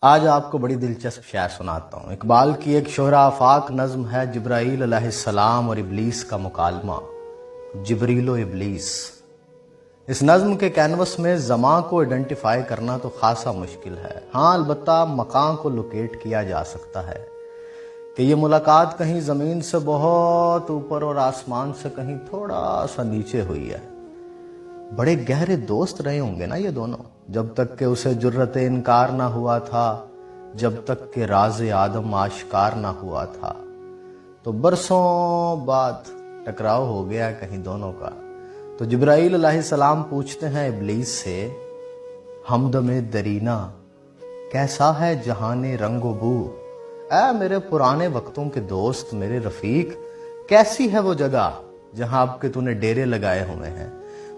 آج آپ کو بڑی دلچسپ شعر سناتا ہوں۔ اقبال کی ایک شہرہ آفاق نظم ہے جبرائیل علیہ السلام اور ابلیس کا مکالمہ، جبریل و ابلیس۔ اس نظم کے کینوس میں زماں کو ایڈنٹیفائی کرنا تو خاصا مشکل ہے، ہاں البتہ مقام کو لوکیٹ کیا جا سکتا ہے کہ یہ ملاقات کہیں زمین سے بہت اوپر اور آسمان سے کہیں تھوڑا سا نیچے ہوئی ہے۔ بڑے گہرے دوست رہے ہوں گے نا یہ دونوں، جب تک کہ اسے جرت انکار نہ ہوا تھا، جب تک کہ راز آدم آشکار نہ ہوا تھا۔ تو برسوں بعد ٹکراؤ ہو گیا کہیں دونوں کا۔ تو جبرائیل علیہ السلام پوچھتے ہیں ابلیس سے، ہمدم درینا کیسا ہے جہان رنگ و بو؟ اے میرے پرانے وقتوں کے دوست، میرے رفیق، کیسی ہے وہ جگہ جہاں اب کے تو نے ڈیرے لگائے ہوئے ہیں؟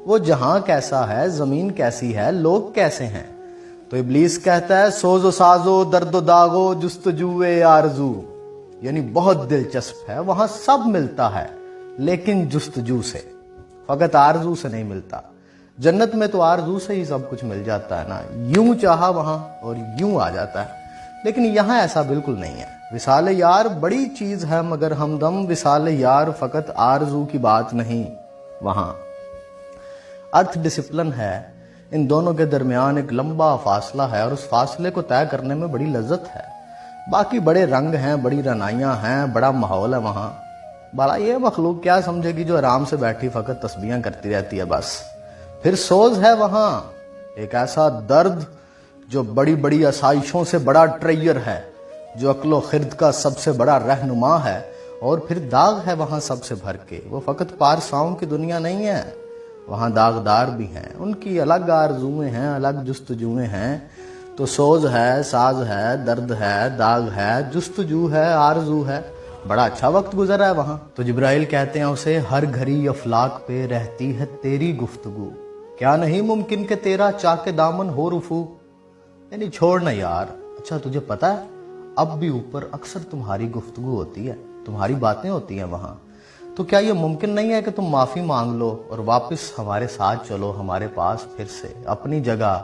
وہ جہاں کیسا ہے، زمین کیسی ہے، لوگ کیسے ہیں؟ تو ابلیس کہتا ہے، سوز و سازو درد و داغو جستجوے آرزو، یعنی بہت دلچسپ ہے، وہاں سب ملتا ہے لیکن جستجو سے، فقط آرزو سے نہیں ملتا۔ جنت میں تو آرزو سے ہی سب کچھ مل جاتا ہے نا، یوں چاہا وہاں اور یوں آ جاتا ہے، لیکن یہاں ایسا بالکل نہیں ہے۔ وصال یار بڑی چیز ہے مگر ہمدم وصال یار فقط آرزو کی بات نہیں، وہاں ارتھ ڈسپلن ہے، ان دونوں کے درمیان ایک لمبا فاصلہ ہے اور اس فاصلے کو طے کرنے میں بڑی لذت ہے۔ باقی بڑے رنگ ہیں، بڑی رنائیاں ہیں، بڑا ماحول ہے وہاں۔ بڑا یہ مخلوق کیا سمجھے گی جو آرام سے بیٹھی فقط تسبیحاں کرتی رہتی ہے بس۔ پھر سوز ہے وہاں، ایک ایسا درد جو بڑی بڑی آسائشوں سے بڑا ٹریئر ہے، جو عقل و خرد کا سب سے بڑا رہنما ہے، اور پھر داغ ہے وہاں سب سے بھر کے۔ وہ فقط پارساؤں کی دنیا نہیں ہے، وہاں داغدار بھی ہیں، ان کی الگ آرزویں ہیں، الگ جستجویں ہیں۔ تو سوز ہے، ساز ہے، درد ہے، داغ ہے، جستجو ہے، آرزو ہے، بڑا اچھا وقت گزرا ہے وہاں۔ تو جبرائیل کہتے ہیں اسے، ہر گھڑی افلاک پہ رہتی ہے تیری گفتگو، کیا نہیں ممکن کہ تیرا چاک دامن ہو رفو؟ یعنی چھوڑنا یار، اچھا تجھے پتا ہے اب بھی اوپر اکثر تمہاری گفتگو ہوتی ہے، تمہاری باتیں ہوتی ہیں وہاں، تو کیا یہ ممکن نہیں ہے کہ تم معافی مانگ لو اور واپس ہمارے ساتھ چلو، ہمارے پاس پھر سے، اپنی جگہ،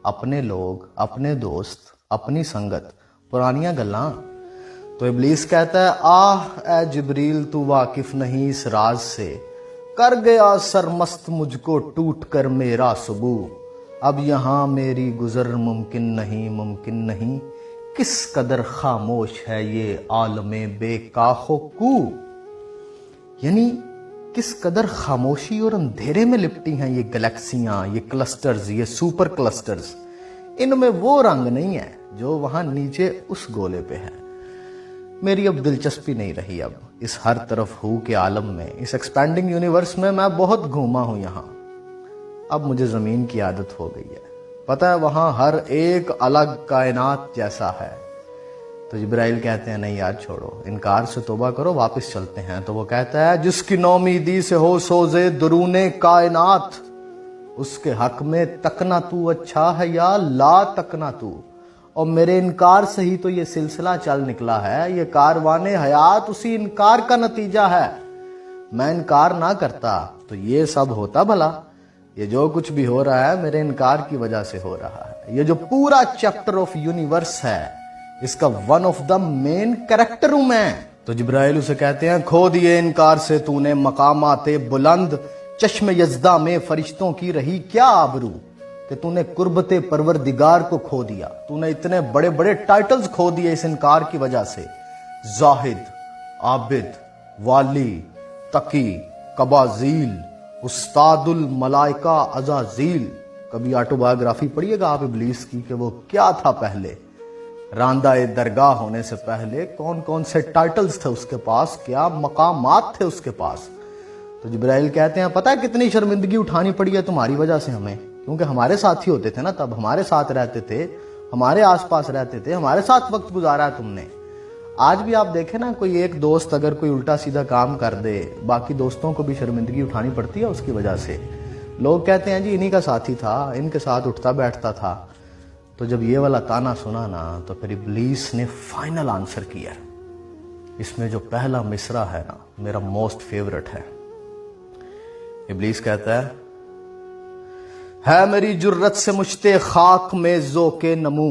اپنے لوگ، اپنے دوست، اپنی سنگت، پرانیاں گلاں؟ تو ابلیس کہتا ہے، آہ اے جبریل تو واقف نہیں اس راز سے، کر گیا سرمست مجھ کو ٹوٹ کر میرا سبو، اب یہاں میری گزر ممکن نہیں، ممکن نہیں، کس قدر خاموش ہے یہ عالم بے کاخ و کو؟ یعنی کس قدر خاموشی اور اندھیرے میں لپٹی ہیں یہ گلیکسیاں، یہ کلسٹرز، یہ سپر کلسٹرز، ان میں وہ رنگ نہیں ہے جو وہاں نیچے اس گولے پہ ہے۔ میری اب دلچسپی نہیں رہی اب اس ہر طرف ہو کے عالم میں، اس ایکسپینڈنگ یونیورس میں بہت گھوما ہوں یہاں، اب مجھے زمین کی عادت ہو گئی ہے، پتہ ہے وہاں ہر ایک الگ کائنات جیسا ہے۔ تو جبرائیل کہتے ہیں، نہیں یار چھوڑو، انکار سے توبہ کرو، واپس چلتے ہیں۔ تو وہ کہتا ہے، جس کی نومیدی سے ہو سوزے درون کائنات، اس کے حق میں تکنا تو اچھا ہے یا لا تکنا تو، اور میرے انکار سے ہی تو یہ سلسلہ چل نکلا ہے، یہ کاروان حیات اسی انکار کا نتیجہ ہے۔ میں انکار نہ کرتا تو یہ سب ہوتا بھلا، یہ جو کچھ بھی ہو رہا ہے میرے انکار کی وجہ سے ہو رہا ہے۔ یہ جو پورا چیپٹر آف یونیورس ہے، اس کا one of the main character ہوں میں۔ تو جبرائیل اسے کہتے ہیں، کھو دیے انکار سے تو نے مقامات بلند، چشم یزدہ میں فرشتوں کی رہی کیا آبرو، کہ تو نے قربت پروردگار کو کھو دیا، تو نے اتنے بڑے بڑے ٹائٹلز کھو دیے اس انکار کی وجہ سے، زاہد، عابد، والی، تقی، قبازیل، استاد الملائکہ عزازیل۔ کبھی آٹو بایوگرافی پڑھیے گا آپ ابلیس کی کہ وہ کیا تھا پہلے، راندہ درگاہ ہونے سے پہلے کون کون سے ٹائٹلز تھے اس کے پاس، کیا مقامات تھے اس کے پاس۔ تو جبرائیل کہتے ہیں، پتہ ہے کتنی شرمندگی اٹھانی پڑی ہے تمہاری وجہ سے ہمیں، کیونکہ ہمارے ساتھ ہی ہوتے تھے نا، تب ہمارے ساتھ رہتے تھے، ہمارے آس پاس رہتے تھے، ہمارے ساتھ وقت گزارا ہے تم نے۔ آج بھی آپ دیکھیں نا، کوئی ایک دوست اگر کوئی الٹا سیدھا کام کر دے، باقی دوستوں کو بھی شرمندگی اٹھانی پڑتی ہے اس کی وجہ سے۔ لوگ کہتے ہیں جی انہی کا ساتھی تھا، ان کے ساتھ اٹھتا بیٹھتا تھا۔ تو جب یہ والا تانا سنا نا، تو پھر ابلیس نے فائنل آنسر کیا۔ اس میں جو پہلا مصرع ہے نا، میرا موسٹ فیورٹ ہے۔ ابلیس کہتا ہے میری جرت سے مجھتے خاک میں ذوق نمو،